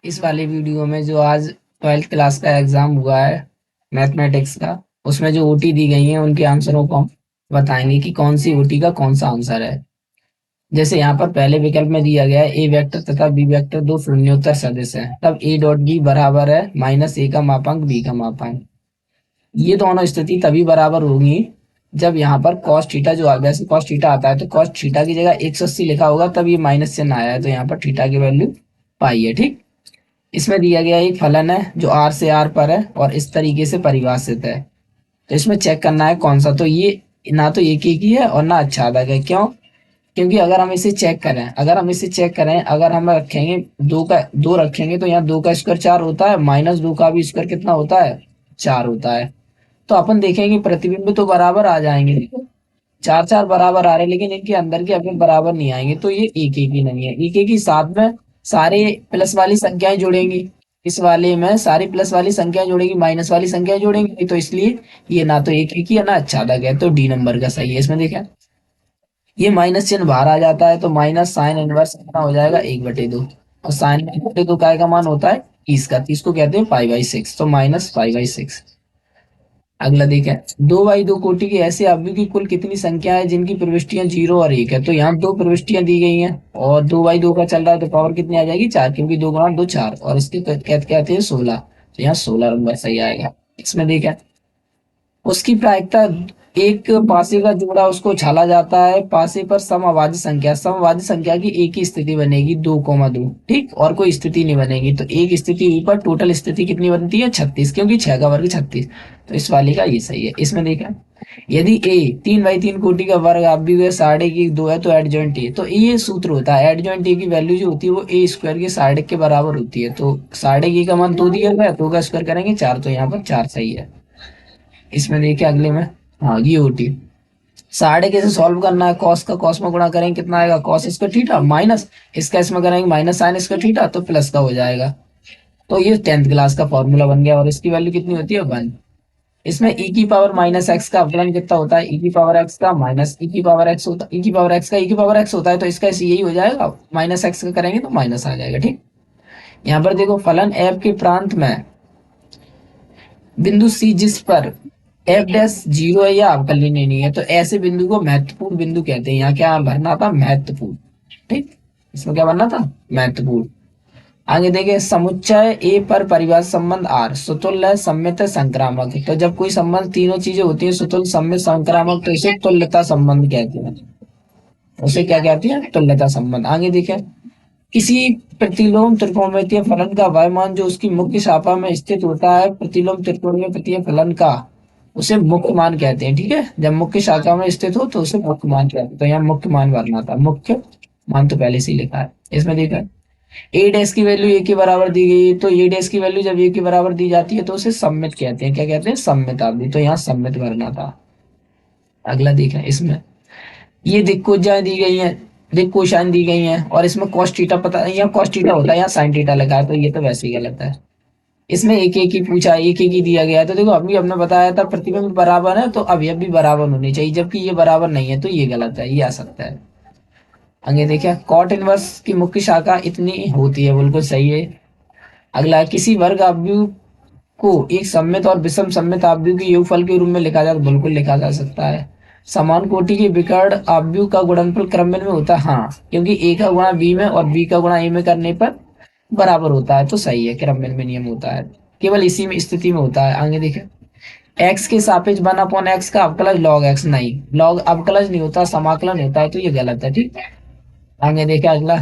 इस वाले वीडियो में जो आज 12th क्लास का एग्जाम हुआ है मैथमेटिक्स का, उसमें जो ओटी दी गई है उनके आंसरों को हम बताएंगे कि कौन सी ओटी का कौन सा आंसर है। जैसे यहाँ पर पहले विकल्प में दिया गया है ए वेक्टर तथा बी वेक्टर दो शून्योत्तर सदिश है, तब ए डॉट बी बराबर है माइनस ए का मापांक बी का मापांक। ये दोनों स्थिति तभी बराबर होगी जब यहाँ पर cos थीटा जो वैसे cos थीटा आता है तो cos थीटा की जगह 180 लिखा होगा, तब ये माइनस चिन्ह आया है तो यहाँ पर थीटा की वैल्यू पाई है। ठीक। इसमें दिया गया एक फलन है जो आर से आर पर है और इस तरीके से परिभाषित है। तो इसमें चेक करना है कौन सा, तो ये ना तो एक ही है और ना आच्छादक है। क्यों? क्योंकि अगर हम रखेंगे दो रखेंगे तो यहाँ दो का स्क्वायर चार होता है, माइनस दो का भी स्क्वायर कितना होता है, चार होता है। तो अपन देखेंगे प्रतिबिंब तो बराबर आ जाएंगे, देखो चार चार बराबर आ रहे हैं, लेकिन इनके अंदर के अपने बराबर नहीं आएंगे, तो ये एक एक ही नहीं है। एक एक ही साथ में सारे प्लस वाली संख्याएं जुड़ेंगी, इस वाले में सारी प्लस वाली संख्याएं जुड़ेंगी, माइनस वाली संख्याएं जुड़ेंगी, तो इसलिए ये ना तो एक एक ही है ना आच्छादक है, तो डी नंबर का सही है। इसमें देखा ये माइनस चिन्ह बाहर आ जाता है तो माइनस साइन इनवर्स कितना हो जाएगा, 1/2। और साइन 1/2 काय का मान होता है 30 का, 30 को कहते हैं पाई/6, तो माइनस पाई/6। अगला देखें, 2/2 कोटि की ऐसे अवयव की कुल कितनी संख्या है जिनकी प्रविष्टियां 0 और 1 है। तो यहाँ दो प्रविष्टियां दी गई हैं और 2/2 का चल रहा है तो पावर कितनी आ जाएगी, 4, क्योंकि 2 × 2 4 और इसके कहते कहते हैं 16, तो यहाँ 16 नंबर सही आएगा। इसमें देखें उसकी प्रायिकता एक पासे का जोड़ा उसको छाला जाता है पासे पर समअभाज्य संख्या की एक ही स्थिति बनेगी 2,2। ठीक, और कोई स्थिति नहीं बनेगी, तो एक स्थिति ऊपर टोटल स्थिति कितनी बनती है 36, क्योंकि 6 का वर्ग 36, तो इस वाले का ये सही है। इसमें देखा यदि ए 3/3 कोटि का वर्ग आप भी साढ़े की दो है तो एडजॉइंट ए, तो ये सूत्र होता है एडजॉइंट ए की वैल्यू जो होती है वो ए स्क्वायर के साढ़े के बराबर होती है। तो साढ़े की का मान 2 दिया गया, 2 का स्क्वायर करेंगे 4, तो यहाँ पर 4 सही है। इसमें देखिए अगले में, हाँ ये होती साढ़े कैसे सॉल्व करना है, कॉस का कॉस में गुणा करेंगे कितना आएगा, कॉस इसका थीटा माइनस इसका इसमें करेंगे माइनस साइन इसका थीटा, तो प्लस का हो जाएगा। तो ये 10th क्लास का फॉर्मूला बन गया और इसकी वैल्यू कितनी होती है 1। इसमें e की पावर माइनस एक्स का अवकलन कितना होता है, e की पावर एक्स का माइनस e की पावर एक्स होता है, e की पावर एक्स का e की पावर एक्स होता है, तो इसका यही हो जाएगा, माइनस एक्स का करेंगे तो माइनस आ जाएगा। ठीक। यहाँ पर देखो फलन एफ के प्रांत में बिंदु सी जिस पर एफ डैश 0 है या अवकलनीय नहीं है, तो ऐसे बिंदु को महत्वपूर्ण बिंदु कहते हैं। यहाँ क्या भरना था, महत्वपूर्ण। ठीक, इसमें क्या भरना था, महत्वपूर्ण। आगे देखे समुच्चय ए पर परिभाषित संबंध आर सुतुल्य सममित संक्रामक, तो जब कोई संबंध तीनों चीजें होती है सुतुल्य सममित संक्रामक तो इसे तुल्यता संबंध कहते हैं। उसे क्या कहते हैं, तुल्यता संबंध। आगे देखें किसी प्रतिलोम त्रिकोणमितीय फलन का वह जो उसकी मुख्य शाखा में स्थित होता है प्रतिलोम त्रिकोणमितीय फलन का, उसे मुख्य मान कहते हैं। ठीक है, जब मुख्य शाखा में स्थित हो तो उसे मुख्य मान कहते हैं, तो यहाँ मुख्य मान भरना था, मुख्य मान तो पहले से ही लिखा है। इसमें देखा ए डैश की वैल्यू ए के बराबर दी गई है, तो ए डैश की वैल्यू जब ए के बराबर दी जाती है तो उसे सममित कहते हैं। क्या कहते हैं, सममित अवधि, तो यहाँ सममित भरना था। अगला देखा इसमें ये दिक्कोजाएं दी गई हैं, दिक्कोशाएं दी गई हैं और इसमें कॉस थीटा पता, यहाँ कॉस थीटा होता है, यहाँ साइन थीटा लगा है, तो ये तो वैसे ही गलत है। इसमें एक एक ही पूछा, एक एक ही दिया गया है, तो देखो अभी हमने बताया था प्रतिबिंब बराबर है तो अवयव भी बराबर होने चाहिए, जबकि ये बराबर नहीं है तो ये गलत है, ये आ सकता है। आगे देखिए कॉट इनवर्स की मुख्य शाखा इतनी होती है, बिल्कुल सही है। अगला किसी वर्ग अवयव को एक सममित और विषम सममित अवयव के योगफल के रूप में लिखा जाए तो बिल्कुल लिखा जा सकता है। समान कोटि के विकर्ण अवयव का गुणनफल क्रममेल में होता है, हाँ, क्योंकि ए का गुणा बी में और बी का गुणा ए में करने पर बराबर होता है, तो सही है, क्रममेल में नियम होता है, केवल इसी में स्थिति में होता है। आगे देखें एक्स के सापेक्ष 1/x का अवकलज लॉग एक्स, नहीं लॉग अवकलज नहीं होता, समाकलन होता है, तो ये गलत है। ठीक। आगे देखें अगला,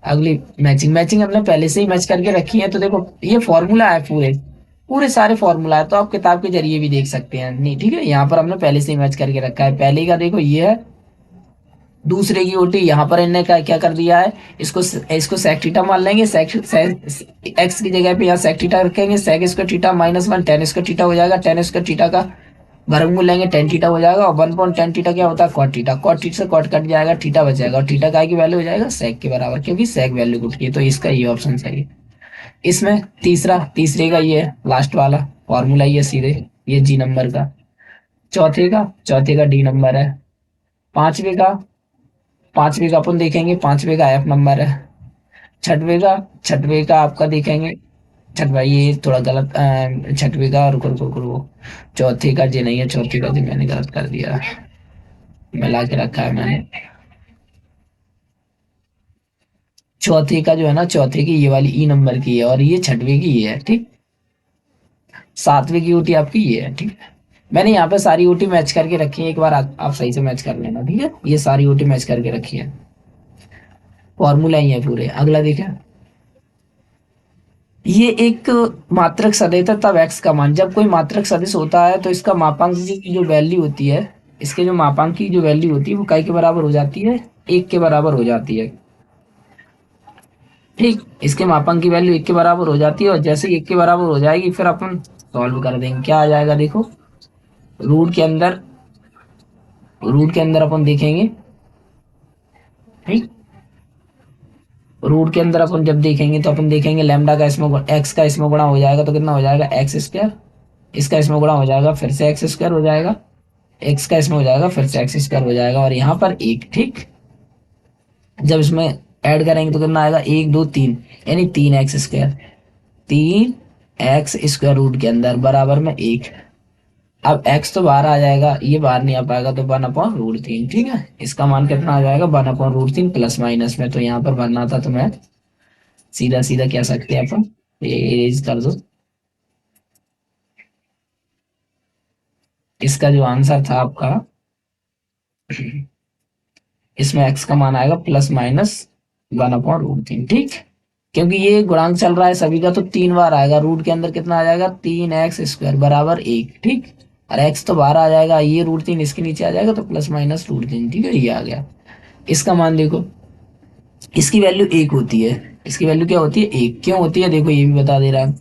अगली मैचिंग, मैचिंग हमने पहले से ही मैच करके रखी है, तो देखो ये फॉर्मूला है, पूरे पूरे सारे फॉर्मूला है, तो आप किताब के जरिए भी देख सकते हैं। नहीं ठीक है, यहाँ पर हमने पहले से ही मैच करके रखा है। पहले का देखो ये है, दूसरे की ओटी यहाँ पर इन्होंने क्या कर दिया है, इसको इसको सेक थीटा मान लेंगे, एक्स की जगह पे यहाँ सेक थीटा रखेंगे, सेक इसका थीटा -1 टेन इसका थीटा हो जाएगा, टेन इसका थीटा का वर्गमूल लेंगे, टेन थीटा हो जाएगा, और 1/tan थीटा क्या होता है, कॉट थीटा, कॉट थीटा से कॉट कट जाएगा, थीटा बचेगा, और थीटा का की वैल्यू हो जाएगा सेक के बराबर, क्योंकि सेक वैल्यू उठती है, तो इसका ये ऑप्शन सही है। इसमें तीसरे का ये लास्ट वाला फॉर्मूला ये सीधे ये जी नंबर का, चौथे का डी नंबर है, पांचवे का पांचवे का अपन देखेंगे, पांचवे का एफ नंबर है, छठवे का आपका देखेंगे। छठवा ये थोड़ा गलत, छठवे का, रुको रुको रुको, चौथे का जी नहीं है, चौथे का जी मैंने गलत कर दिया, मिला के रखा है मैंने। चौथे का जो है ना, चौथे की ये वाली ई नंबर की है, और ये छठवे की ये है, ठीक। सातवें की ओटी आपकी ये है, ठीक है। मैंने यहाँ पे सारी ओटी मैच करके रखी है, एक बार आप सही से मैच कर लेना, ठीक है। ये सारी ओटी मैच करके रखी है, फॉर्मूला ही है पूरे। अगला देखें, ये एक मात्रक सदिश है, तब एक्स का मान, जब कोई मात्रक सदिश होता है तो इसका मापांक की जो वैल्यू होती है, इसके जो मापांक की जो वैल्यू होती है वो काय के बराबर हो जाती है, एक के बराबर हो जाती है, ठीक। इसके मापांक की वैल्यू एक के बराबर हो जाती है, और जैसे ही एक के बराबर हो जाएगी फिर अपन सॉल्व कर देंगे, क्या आ जाएगा देखो। रूट के अंदर रूट के अंदर अपन देखेंगे, ठीक। रूट के अंदर अपन जब देखेंगे तो अपन देखेंगे लैम्डा का इसमें एक्स का इसमें गुणा हो जाएगा तो कितना हो जाएगा, एक्स स्क्वायर। इसका इसमें गुणा हो जाएगा, फिर से एक्स स्क्वायर हो जाएगा। एक्स का इसमें हो जाएगा, फिर से एक्स स्क्वायर हो जाएगा, और यहाँ पर एक, ठीक। जब इसमें ऐड करेंगे तो कितना आएगा, एक दो तीन, यानी तीन एक्स स्क्वायर। तीन एक्स स्क्वायर रूट के अंदर बराबर में एक। अब x तो बाहर आ जाएगा, ये बाहर नहीं आ पाएगा, तो 1/√3, ठीक है। इसका मान कितना आ जाएगा, 1/√3 प्लस माइनस में, तो यहाँ पर बनना था, तो मैं सीधा सीधा कह सकते हैं अपन, ये इरेज कर दो। इसका जो आंसर था आपका, इसमें x का मान आएगा प्लस माइनस 1/√3, ठीक। क्योंकि ये गुणांक चल रहा है सभी का, तो तीन बार आएगा, रूट के अंदर कितना आ जाएगा, तीन एक्स स्क्वायर बराबर एक, ठीक। और x तो बाहर आ जाएगा, ये √3 इसके नीचे आ जाएगा, तो प्लस माइनस √3, ठीक है, ये आ गया। इसका मान देखो, इसकी वैल्यू एक होती है, इसकी वैल्यू क्या होती है, एक। क्यों होती है देखो, ये भी बता दे रहा है।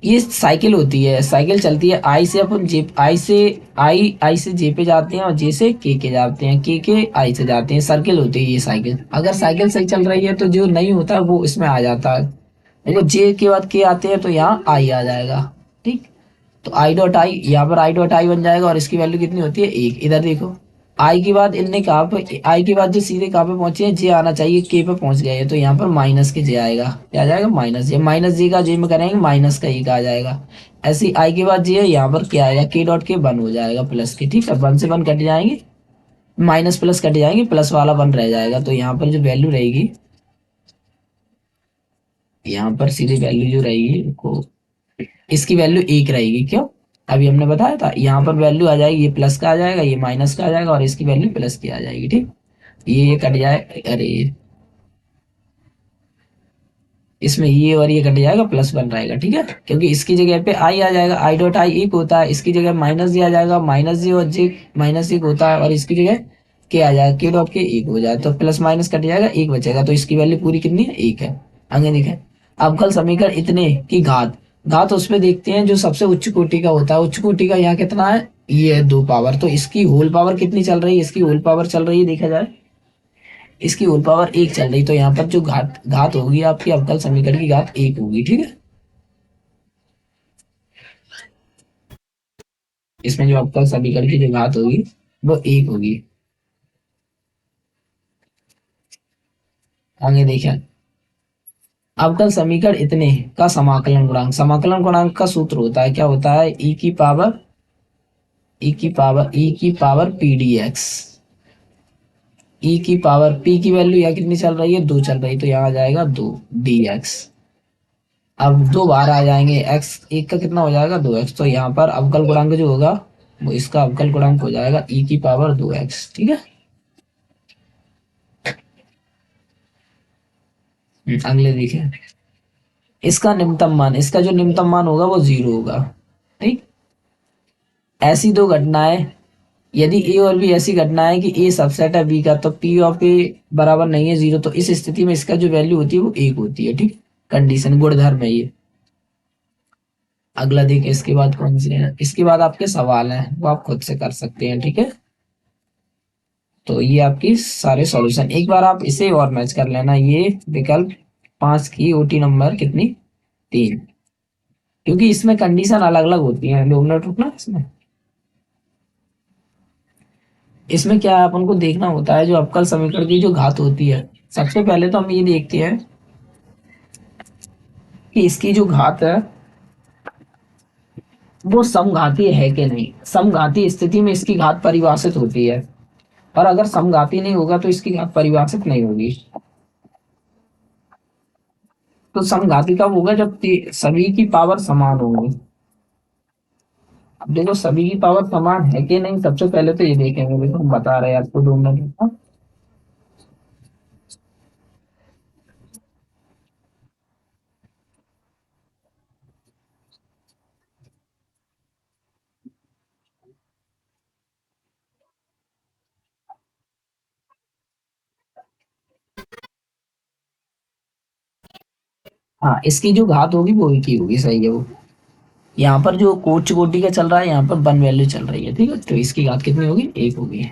ये साइकिल होती है, साइकिल चलती है, आई से अपन जे, आई से जे पे जाते हैं, और जे से के जाते हैं, के आई से जाते हैं, सर्किल होती है ये साइकिल। अगर साइकिल सही चल रही है तो जो नहीं होता है वो इसमें आ जाता है। देखो जे के बाद के आते हैं तो यहाँ आई आ जाएगा, ठीक। तो आई डॉट आई, यहाँ पर आई डॉट आई बन जाएगा, और इसकी वैल्यू कितनी होती है, एक। इधर देखो, आई के बाद इनने कहा पे, आई के बाद जो सीधे कहाँ पे पहुंचे हैं, जे आना चाहिए, के पे पहुंच गए हैं, तो यहाँ पर माइनस के जे आएगा, क्या आ जाएगा, माइनस जे। माइनस जे का जे में करेंगे माइनस का एक आ जाएगा। ऐसे आई के बाद जे है, यहाँ पर क्या आएगा, के डॉट के वन हो जाएगा, प्लस के, ठीक है। वन से वन कट जाएंगे, माइनस प्लस कट जाएंगे, प्लस वाला वन रह जाएगा, तो यहाँ पर जो वैल्यू रहेगी, यहाँ पर सीधी वैल्यू जो रहेगी को, इसकी वैल्यू एक रहेगी, क्यों, अभी हमने बताया था। यहाँ पर वैल्यू आ जाएगी, ये प्लस का आ जाएगा, ये माइनस का आ जाएगा, और इसकी वैल्यू प्लस की आ जाएगी, ठीक। ये कट जाए, अरे इसमें ये और ये कट जाएगा, प्लस वन रहेगा, ठीक है। क्योंकि इसकी जगह पे आई आ जाएगा, आई डॉट आई एक होता है, इसकी जगह माइनस जे आ जाएगा, माइनस जे और जे माइनस एक होता है, और इसकी जगह के आ जाएगा, के डॉट के एक हो जाए, तो प्लस माइनस कट जाएगा, एक बचेगा, तो इसकी वैल्यू पूरी कितनी है, एक है। आगे देखें, अवकल समीकरण इतने की घात, घात उसमें देखते हैं जो सबसे उच्च कोटि का होता है, उच्च कोटि का यहाँ कितना है, ये है 2 पावर, तो इसकी होल पावर कितनी चल रही है, इसकी होल पावर चल रही है, देखा जाए इसकी होल पावर एक चल रही, तो यहाँ पर जो घात घात होगी आपकी अवकल समीकरण की घात एक होगी, ठीक है। इसमें जो अवकल समीकरण की जो घात होगी वो एक होगी। आगे देखें, अवकल समीकरण इतने का समाकलन गुणांक, समाकलन गुणांक का सूत्र होता है, क्या होता है, ई की पावर पी डी एक्स। ई की पावर पी की वैल्यू यहाँ कितनी चल रही है, दो चल रही, तो यहाँ आ जाएगा दो डी एक्स। अब दो बाहर आ जाएंगे, एक्स एक का कितना हो जाएगा, 2x, तो यहाँ पर अवकल गुणांक जो होगा वो इसका अवकल गुणांक हो जाएगा e⁻²x, ठीक है। अगले देखिए, इसका न्यूनतम मान, इसका जो न्यूनतम मान होगा वो 0 होगा, ठीक। ऐसी दो घटनाएं, यदि ए और बी ऐसी घटना है कि ए सबसेट है बी का, तो पी ऑफ ए बराबर नहीं है 0, तो इस स्थिति में इसका जो वैल्यू होती है वो एक होती है, ठीक। कंडीशन गुणधर्म है ये। अगला देखिए, इसके बाद कौन से हैं, इसके बाद आपके सवाल हैं वो आप खुद से कर सकते हैं, ठीक है। तो ये आपकी सारे सॉल्यूशन, एक बार आप इसे और मैच कर लेना, ये विकल्प 5 की ओटी नंबर कितनी, 3, क्योंकि इसमें कंडीशन अलग अलग होती है, 2 मिनट रुकना इसमें। इसमें क्या है, अपन को देखना होता है जो अवकल समीकरण की जो घात होती है, सबसे पहले तो हम ये देखते हैं कि इसकी जो घात है वो समघातीय है कि नहीं। समघातीय स्थिति में इसकी घात परिभाषित होती है, और अगर समघाती नहीं होगा तो इसकी घात परिभाषित नहीं होगी। तो समघाती कब होगा, जब सभी की पावर समान होगी। अब देखो सभी की पावर समान है कि नहीं, सबसे पहले तो ये देखेंगे। देखो हम बता रहे हैं आपको 2 मिनट। हाँ, इसकी जो घात होगी वो एक ही होगी, सही है वो। यहाँ पर जो कोट चुकोटी का चल रहा है, यहाँ पर वन वैल्यू चल रही है, ठीक है, तो इसकी घात कितनी होगी, एक होगी।